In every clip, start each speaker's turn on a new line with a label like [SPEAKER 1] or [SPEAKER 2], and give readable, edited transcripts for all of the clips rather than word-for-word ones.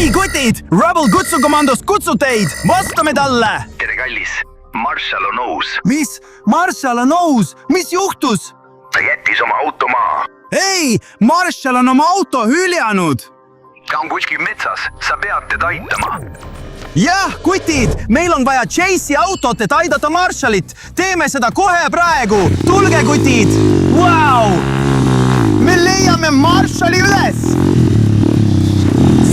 [SPEAKER 1] hei, kutid! Rubble kutsukomandost kutsub teid! Vastame talle!
[SPEAKER 2] Tere, kallis! Marshall on nõus.
[SPEAKER 1] Mis? Marshall on nõus? Mis juhtus?
[SPEAKER 2] Ta jättis oma auto maa.
[SPEAKER 1] Ei! Marshall on oma auto hüljanud!
[SPEAKER 2] Ta on kuskil metsas. Sa pead teda aitama.
[SPEAKER 1] Jah, kutid! Meil on vaja Chase'i autot, et aidata Marshallit! Teeme seda kohe praegu! Tulge, kutid! Vau! Me leiame Marshalli üles!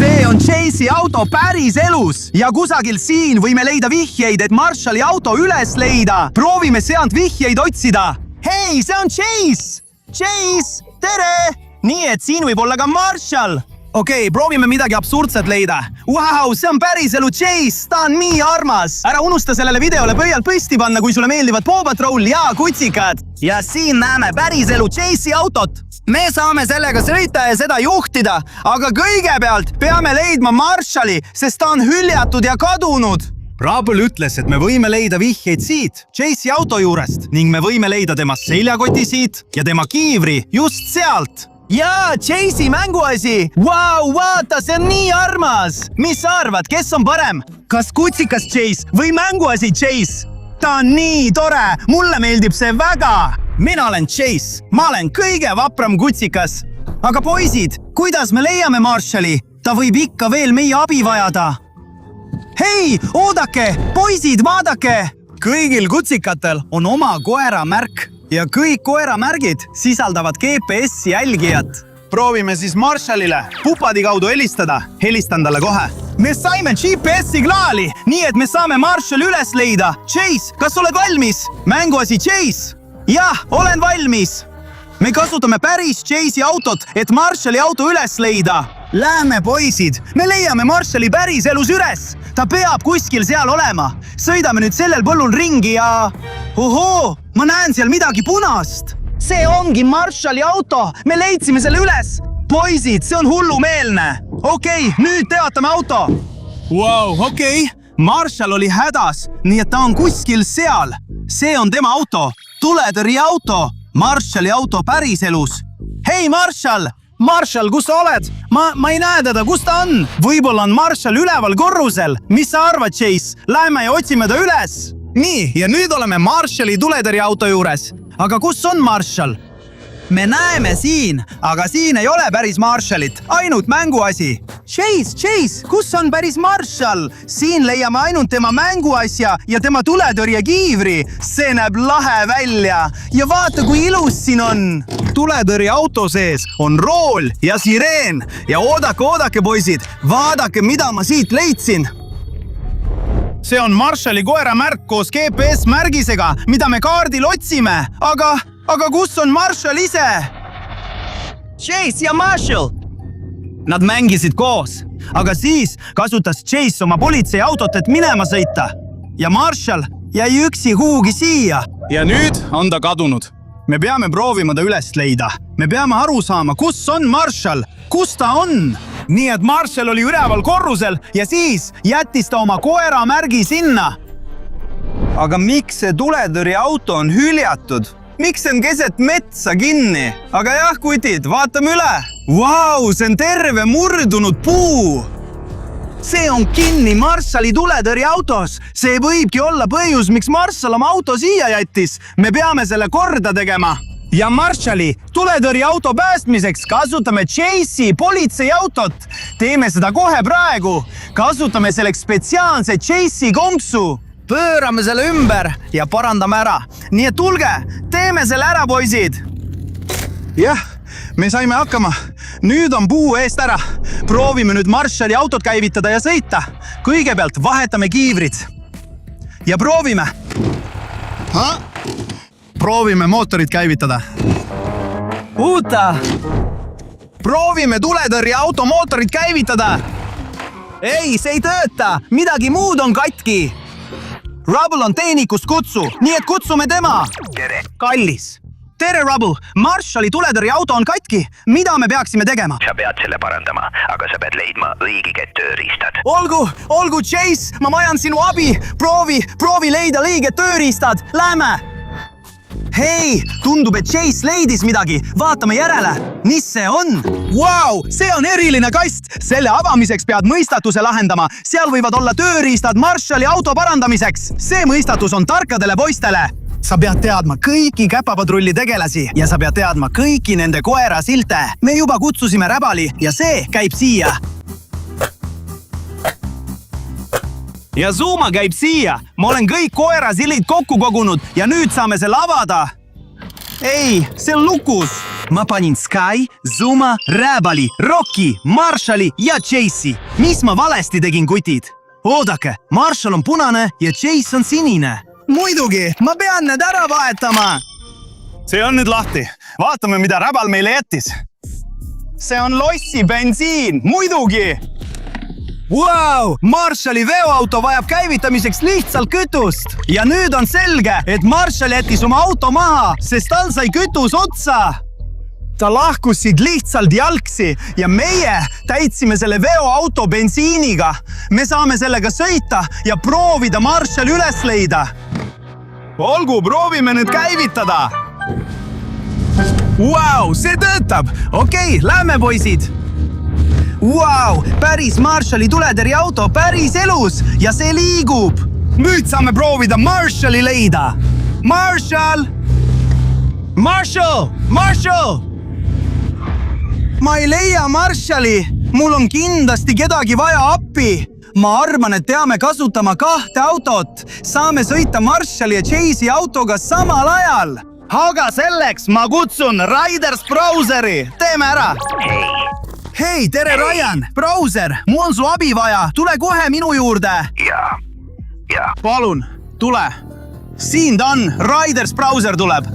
[SPEAKER 1] See on Chase'i auto päris elus ja kusagil siin võime leida vihjeid, et Marshalli auto üles leida. Proovime sealt vihjeid otsida. Hei, see on Chase! Chase, tere! Nii, et siin võib olla ka Marshall. Okei, proovime midagi absurdset leida. Vau, see on päriselu Chase, ta on nii armas. Ära unusta sellele videole pöialt põsti panna, kui sulle meeldivad Paw Patrol ja kutsikad. Ja siin näeme päriselu Chase'i autot. Me saame sellega sõita ja seda juhtida, aga kõigepealt peame leidma Marshalli, sest ta on hüljatud ja kadunud. Rubble ütles, et me võime leida vihjeid siit, Chase'i auto juurest, ning me võime leida tema seljakoti siit ja tema kiivri just sealt. Jaa, Chase'i mänguasi! Vau, vaata, see on nii armas! Mis sa arvad, kes on parem? Kas kutsikas Chase või mänguasi Chase? Ta on nii tore! Mulle meeldib see väga! Mina olen Chase. Ma olen kõige vapram kutsikas. Aga poisid, kuidas me leiame Marshalli? Ta võib ikka veel meie abi vajada. Hei, oodake! Poisid, vaadake! Kõigil kutsikatel on oma koera märk. Ja kõik koeramärgid sisaldavad GPS jälgijat. Proovime siis Marshallile pupadi kaudu helistada. Helistan talle kohe. Me saime GPS-signaali, nii et me saame Marshalli üles leida. Chase, kas oled valmis? Mänguasi Chase. Jah, olen valmis. Me kasutame päris Chase'i autot, et Marshalli auto üles leida. Lähme, poisid. Me leiame Marshalli päris elus üles. Ta peab kuskil seal olema. Sõidame nüüd sellel põllul ringi ja... Ohoo, ma näen seal midagi punast. See ongi Marshalli auto. Me leidsime selle üles. Poisid, see on hullumeelne. Okei, nüüd teatame auto. Wow, okei. Marshall oli hädas, nii et ta on kuskil seal. See on tema auto. Tuletõrje auto. Marshalli auto päris elus. Hei, Marshall! Marshall, kus sa oled? Ma ei näe teda, kus ta on? Võib-olla on Marshall üleval korrusel. Mis sa arvad, Chase? Lähme ja otsime ta üles. Nii, ja nüüd oleme Marshalli tuletõrje auto juures. Aga kus on Marshall? Me näeme siin, aga siin ei ole päris Marshallit. Ainult mänguasi. Chase, kus on päris Marshall? Siin leiame ainult tema mänguasja ja tema tuletõrje kiivri. See näeb lahe välja. Ja vaata, kui ilus siin on. Tuletõrje auto sees on rool ja sireen. Ja oodake, poisid. Vaadake, mida ma siit leidsin. See on Marshalli koera märk koos GPS-märgisega, mida me kaardil otsime. Aga kus on Marshall ise? Chase ja Marshall. Nad mängisid koos, aga siis kasutas Chase oma politseiautot, et minema sõita. Ja Marshall jäi üksi kuhugi siia. Ja nüüd on ta kadunud. Me peame proovima ta üles leida. Me peame aru saama, kus on Marshall. Kus ta on? Nii et Marshall oli üleval korrusel ja siis jättis ta oma koera märgi sinna. Aga miks see tuletõrje auto on hüljatud? Miks see on keset metsa kinni? Aga jah, kutid, vaatame üle. Vau, see on terve murdunud puu. See on kinni Marshalli tuletõrje autos. See võibki olla põhjus, miks Marshall oma auto siia jättis. Me peame selle korda tegema. Ja Marshalli tuletõrje auto päästmiseks kasutame Chase'i politseiautot. Teeme seda kohe praegu. Kasutame selleks spetsiaalse Chase'i konksu. Pöörame selle ümber ja parandame ära. Nii et tulge, teeme selle ära, poisid. Jah, me saime hakkama. Nüüd on puu eest ära. Proovime nüüd Marshalli autot käivitada ja sõita. Kõigepealt vahetame kiivrid. Ja proovime. Proovime mootorit käivitada. Uutta! Proovime tuletõrje auto mootorit käivitada. Ei, see ei tööta. Midagi muud on katki. Rubble on teenikust kutsu, nii et kutsume tema.
[SPEAKER 2] Tere.
[SPEAKER 1] Kallis. Tere, Rubble. Marshalli tuletõrje auto on katki. Mida me peaksime tegema?
[SPEAKER 2] Sa pead selle parandama, aga sa pead leidma õiged tööriistad.
[SPEAKER 1] Olgu, Chase. Ma vajan sinu abi. Proovi leida õiged tööriistad. Lähme. hei, tundub, et Chase leidis midagi. Vaatame järele. Mis see on? Vau, see on eriline kast. Selle avamiseks pead mõistatuse lahendama. Seal võivad olla tööriistad Marshalli auto parandamiseks. See mõistatus on tarkadele poistele. Sa pead teadma kõiki käpapatrulli tegelasi ja sa pead teadma kõiki nende koera silte. Me juba kutsusime Räbali ja see käib siia. Ja Zuma käib siia. Ma olen kõik koera sillid kokku kogunud ja nüüd saame selle avada. Ei, see on lukus. Ma panin Sky, Zuma, Räbali, Rocky, Marshalli ja Chase'i. Mis ma valesti tegin, kutid? Oodake, Marshall on punane ja Chase on sinine. Muidugi, ma pean need ära vahetama. See on nüüd lahti. Vaatame, mida Räbal meile jättis. See on lossi bensiin, muidugi. Wow, Marshalli veoauto vajab käivitamiseks lihtsalt kütust. Ja nüüd on selge, et Marshall jättis oma auto maha, sest tal sai kütus otsa. Ta lahkus siit lihtsalt jalgsi ja meie täitsime selle veoauto bensiiniga. Me saame sellega sõita ja proovida Marshalli üles leida. Olgu, proovime nüüd käivitada. Wow, see töötab. Okei, lähme poisid. Wow, päris Marshalli tuletõrjeauto päris elus ja see liigub. Nüüd saame proovida Marshalli leida. Marshall! Marshall! Marshall! Ma ei leia Marshalli. Mul on kindlasti kedagi vaja appi. Ma arvan, et peame kasutama 2 autot. Saame sõita Marshalli ja Chase'i autoga samal ajal. Aga selleks ma kutsun Riders Browseri. Teeme ära. Hei, tere Ryan. Browser, mul on su abi vaja. Tule kohe minu juurde.
[SPEAKER 2] Ja.
[SPEAKER 1] Palun, tule. Siin ta on. Riders Browser tuleb.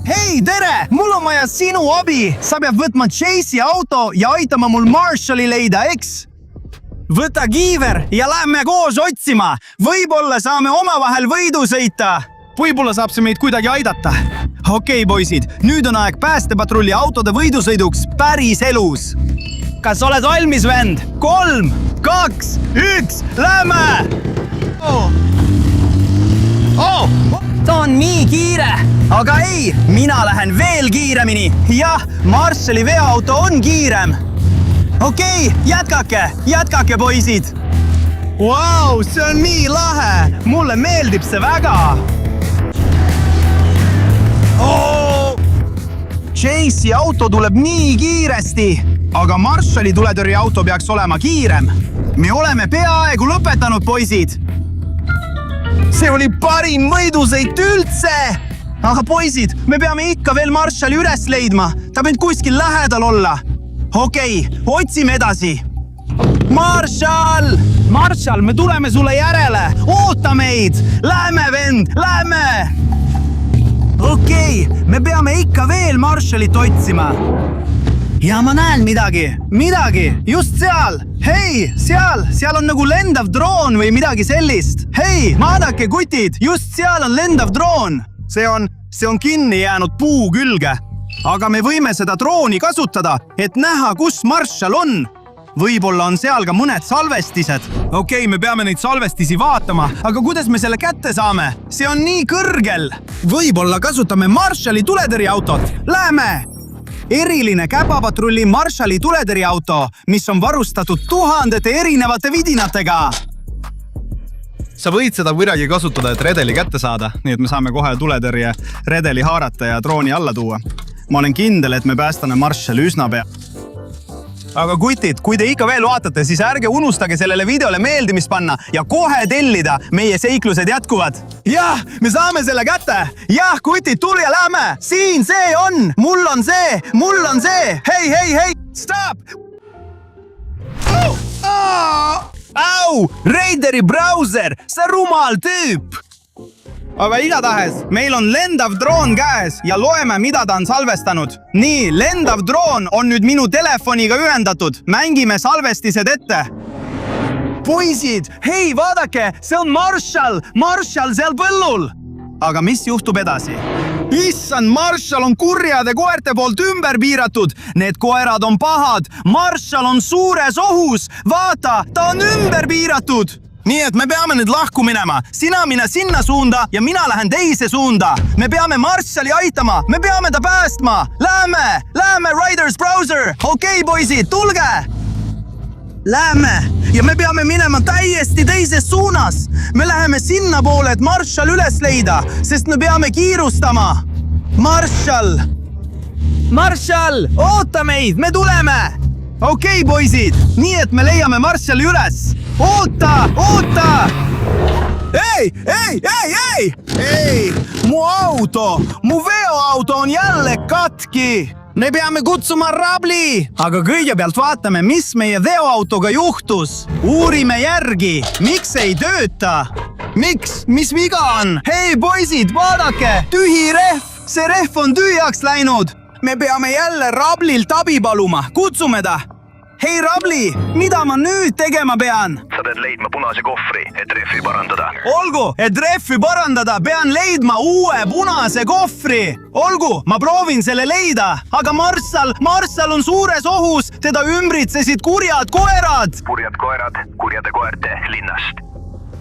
[SPEAKER 1] Hei, tere! Mul on vaja sinu abi. Sa pead võtma Chase'i auto ja aitama mul Marshalli leida, eks? Võta kiiver ja lähme koos otsima. Võib-olla saame omavahel võidu sõita. Võib-olla saab see meid kuidagi aidata. Okei, poisid, nüüd on aeg päästepatrulli autode võidusõiduks päris elus. Kas oled valmis, vend? 3, 2, 1, lähme! Ta on nii kiire. Aga ei, mina lähen veel kiiremini. Jah, Marshalli veoauto on kiirem. Okei, jätkake, poisid. Vau, see on nii lahe. Mulle meeldib see väga. Chase'i auto tuleb nii kiiresti, aga Marshalli tuletõrjeauto peaks olema kiirem. Me oleme peaaegu lõpetanud, poisid. See oli parim võidusõit üldse. Aga poisid, me peame ikka veel Marshalli üles leidma. Ta peab kuskil lähedal olla. Okei, otsime edasi. Marshall! Marshall, me tuleme sulle järele. Oota meid! Lähme, vend, lähme! Okei, me peame ikka veel Marshallit otsima. Ja ma näen midagi, just seal. Hei, seal on nagu lendav droon või midagi sellist. Hei, vaadake, kutid, just seal on lendav droon. See on kinni jäänud puu külge. Aga me võime seda drooni kasutada, et näha, kus Marshall on. Võib-olla on seal ka mõned salvestised. Okei, me peame neid salvestisi vaatama, aga kuidas me selle kätte saame? See on nii kõrgel. Võib-olla kasutame Marshalli tuletõrjeautot. Lähme! Eriline käpapatrulli Marshalli tuletõrjeauto, mis on varustatud 1000 erinevate vidinatega. Sa võid seda kuidagi kasutada, et redeli kätte saada, nii et me saame kohe tuletõrje redeli haarata ja drooni alla tuua. Ma olen kindel, et me päästame Marshalli üsna pea. Aga kutid, kui te ikka veel vaatate, siis ärge unustage sellele videole meeldimist panna ja kohe tellida. Meie seiklused jätkuvad. Jah, me saame selle kätte. Jah, kutid, tule ja lähme. Siin see on. Mul on see. Hei. Stop! Au! Raideri Browser, see rumal tüüp! Aga igatahes, meil on lendav droon käes ja loeme, mida ta on salvestanud. Nii, lendav droon on nüüd minu telefoniga ühendatud. Mängime salvestised ette. Poisid, hei, vaadake, see on Marshall seal põllul. Aga mis juhtub edasi? Issand, Marshall on kurjade koerte poolt ümber piiratud. Need koerad on pahad. Marshall on suures ohus. Vaata, ta on ümber piiratud. nii et me peame nüüd lahku minema. Sina mine sinna suunda ja mina lähen teise suunda. Me peame Marshali aitama, me peame ta päästma. Läheme, Riders Browser. Okei, poisid, tulge! Läheme ja me peame minema täiesti teises suunas. Me läheme sinna poole, et Marshall üles leida, sest me peame kiirustama. Marshall, oota meid, me tuleme! Okei, poisid, nii et me leiame Marshalli üles. Oota! Ei! Mu auto, mu veoauto on jälle katki. Me peame kutsuma rabli. Aga kõigepealt vaatame, mis meie veoautoga juhtus. Uurime järgi, miks ei tööta? Miks? Mis viga on? Hei, poisid, vaadake! Tühi rehv! See rehv on tühjaks läinud. Me peame jälle rablilt abi paluma. Kutsume ta! Hei, rabli! Mida ma nüüd tegema pean?
[SPEAKER 2] Sa pead leidma punase kohvri, et rehvi parandada.
[SPEAKER 1] Olgu, et rehvi parandada, pean leidma uue punase kohvri. Olgu, ma proovin selle leida. Aga Marshall on suures ohus. Teda ümbritsesid kurjad koerad.
[SPEAKER 2] Kurjad koerad, kurjade koerte linnast.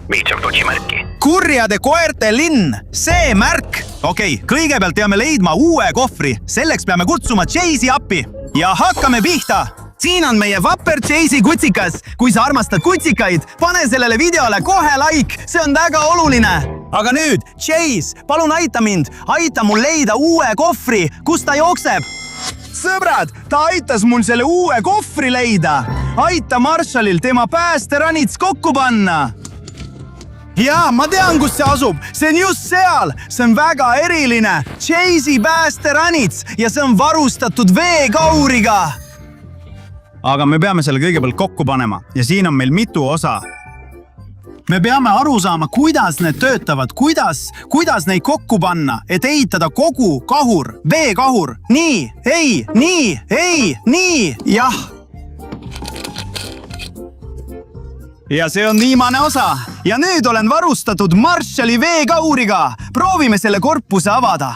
[SPEAKER 2] Lihtsalt otsi märki.
[SPEAKER 1] Kurjade koerte linn. See märk. Okei, kõigepealt peame leidma uue kohvri. Selleks peame kutsuma Chase'i appi. Ja hakkame pihta. Siin on meie vapper Chase'i kutsikas. Kui sa armastad kutsikaid, pane sellele videole kohe like. See on väga oluline. Aga nüüd, Chase, palun aita mind. Aita mul leida uue kohvri. Kus ta jookseb? Sõbrad, ta aitas mul selle uue kohvri leida. Aita Marshallil tema päästeranits kokku panna. Jaa, ma tean, kus see asub. See on just seal. See on väga eriline. Chase'i päästeranits ja see on varustatud veekauriga. Aga me peame selle kõigepealt kokku panema ja siin on meil mitu osa. Me peame aru saama, kuidas need töötavad, kuidas neid kokku panna, et ehitada kogu kahur, veekahur. Nii, jah. Ja see on viimane osa. Ja nüüd olen varustatud Marshalli veekauriga. Proovime selle korpuse avada.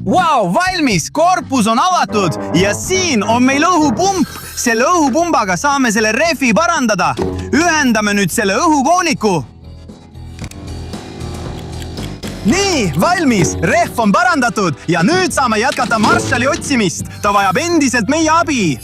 [SPEAKER 1] Wow, valmis! Korpus on avatud ja siin on meil õhupump. Selle õhupumbaga saame selle rehvi parandada. Ühendame nüüd selle õhuvooniku. Nii, valmis! Rehv on parandatud ja nüüd saame jätkata Marshalli otsimist. Ta vajab endiselt meie abi.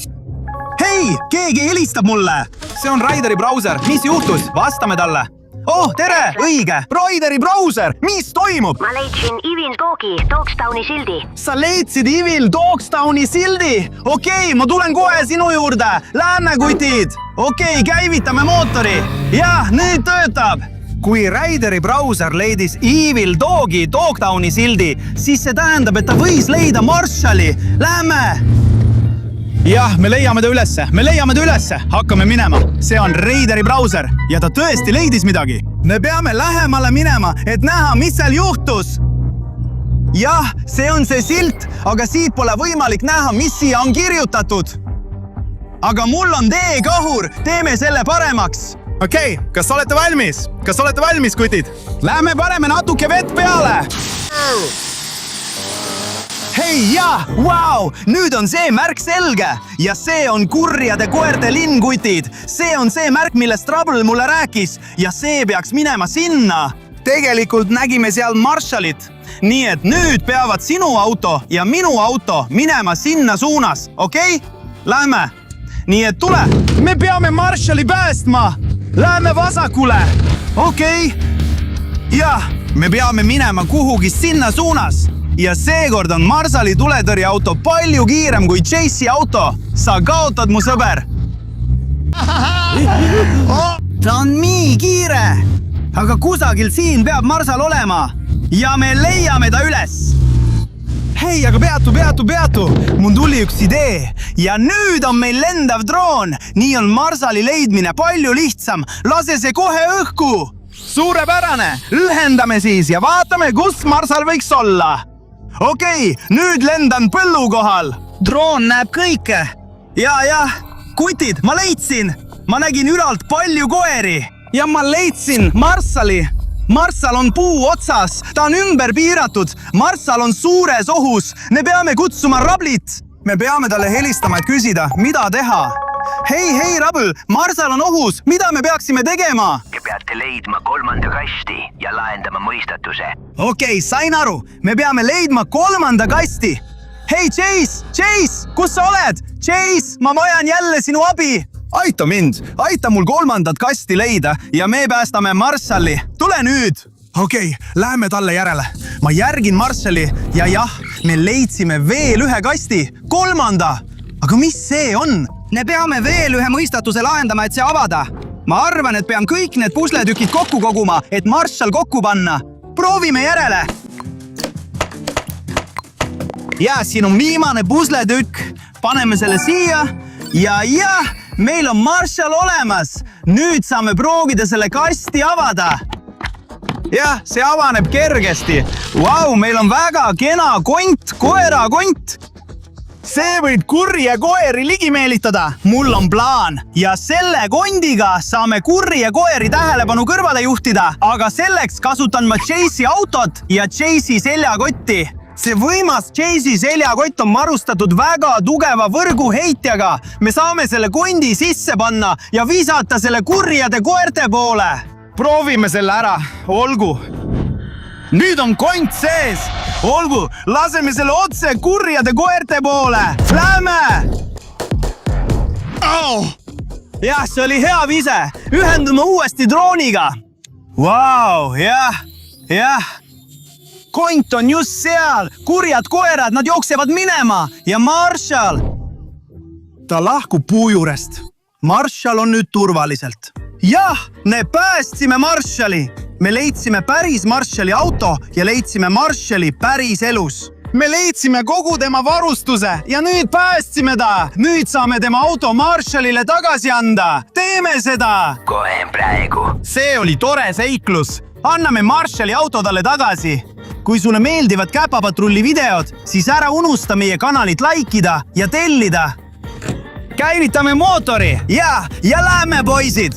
[SPEAKER 1] Hei, keegi helistab mulle. See on Rideri Browser. Mis juhtus? Vastame talle. Oh, tere! Õige! Rideri Browser! Mis toimub?
[SPEAKER 3] Ma leidsin Evil Dogi Dogstowni sildi.
[SPEAKER 1] Sa leidsid Evil Dogstowni sildi? Okei, ma tulen kohe sinu juurde. Lähme, kutid! Okei, käivitame mootori. Jah, nüüd töötab. Kui Rideri Browser leidis Evil Dogi Dogstowni sildi, siis see tähendab, et ta võis leida Marshalli. Lähme! Jah, me leiame ta ülesse. Hakkame minema. See on Rideri Browser ja ta tõesti leidis midagi. Me peame lähemale minema, et näha, mis seal juhtus. Jah, see on see silt, aga siit pole võimalik näha, mis siia on kirjutatud. Aga mul on veekahur, teeme selle paremaks. Okei, kas olete valmis, kutid? Lähme paneme natuke vett peale. Hei, jah, wow, nüüd on see märk selge ja see on kurjade koerte linn, kutid. See on see märk, millest Trouble mulle rääkis ja see peaks minema sinna. Tegelikult nägime seal Marshallit. Nii et nüüd peavad sinu auto ja minu auto minema sinna suunas, okei? Lähme. Nii et tule. Me peame Marshalli päästma. Lähme vasakule. Okei. Jah, me peame minema kuhugi sinna suunas. Ja seekord on Marshalli tuletõrjeauto palju kiirem kui Chase'i auto. Sa kaotad, mu sõber. Ta on nii kiire. Aga kusagil siin peab Marshall olema. Ja me leiame ta üles. Hei, aga peatu. Mul tuli üks idee. Ja nüüd on meil lendav droon. Nii on Marshalli leidmine palju lihtsam. Lase see kohe õhku. Suurepärane. Ühendame siis ja vaatame, kus Marshall võiks olla. Okei, nüüd lendan põllu kohal. Droon näeb kõike. Jah, kutid, ma leidsin. Ma nägin ülalt palju koeri. Ja ma leidsin Marshalli. Marshall on puu otsas. Ta on ümber piiratud. Marshall on suures ohus. Me peame kutsuma rablit. me peame talle helistama, et küsida, mida teha. Hei, Rubble, Marshall on ohus, mida me peaksime tegema?
[SPEAKER 2] Te peate leidma 3. kasti ja lahendama mõistatuse.
[SPEAKER 1] Okei, sain aru, me peame leidma 3. kasti. Hei, Chase, kus sa oled? Chase, ma vajan jälle sinu abi. Aita mind, aita mul 3. kasti leida ja me päästame Marshalli. Tule nüüd. Okei, läheme talle järele. Ma järgin Marshalli ja jah, me leidsime veel 1 kasti, 3. Aga mis see on?
[SPEAKER 4] Me peame veel 1 mõistatuse lahendama, et see avada. Ma arvan, et pean kõik need pusletükid kokku koguma, et Marshall kokku panna. Proovime järele. Ja siin on viimane pusletükk. Paneme selle siia ja meil on Marshall olemas. Nüüd saame proovida selle kasti avada.
[SPEAKER 1] Jah, see avaneb kergesti. Vau, meil on väga kena kont, koerakont. See võib kurje koeri ligi meelitada. Mul on plaan ja selle kondiga saame kurje koeri tähelepanu kõrvale juhtida. Aga selleks kasutan ma Chase'i autot ja Chase'i seljakotti. See võimas Chase'i seljakott on varustatud väga tugeva võrguheitjaga. Me saame selle kondi sisse panna ja visata selle kurjade koerte poole. Proovime selle ära. Olgu. Nüüd on kont sees. Olgu, laseme selle otse kurjade koerte poole. Lähme! Jah, see oli hea vise. Ühendume uuesti drooniga. Vau, jah. Kont on just seal. Kurjad koerad, nad jooksevad minema. Ja Marshall. Ta lahkub puu juurest. Marshall on nüüd turvaliselt. Jah, me päästsime Marshalli. Me leidsime päris Marshalli auto ja leidsime Marshalli päris elus. Me leidsime kogu tema varustuse ja nüüd päästsime ta. Nüüd saame tema auto Marshallile tagasi anda. Teeme seda!
[SPEAKER 2] Kohe praegu.
[SPEAKER 1] See oli tore seiklus. Anname Marshalli auto talle tagasi. Kui sulle meeldivad Käpapatrulli videod, siis ära unusta meie kanalit laikida ja tellida. Käivitame mootori ja lähme, poisid!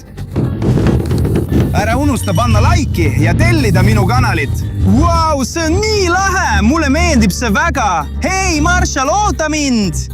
[SPEAKER 1] Ära unusta panna laiki ja tellida minu kanalit. Vau, see on nii lahe! Mulle meeldib see väga! Hei, Marshall, oota mind!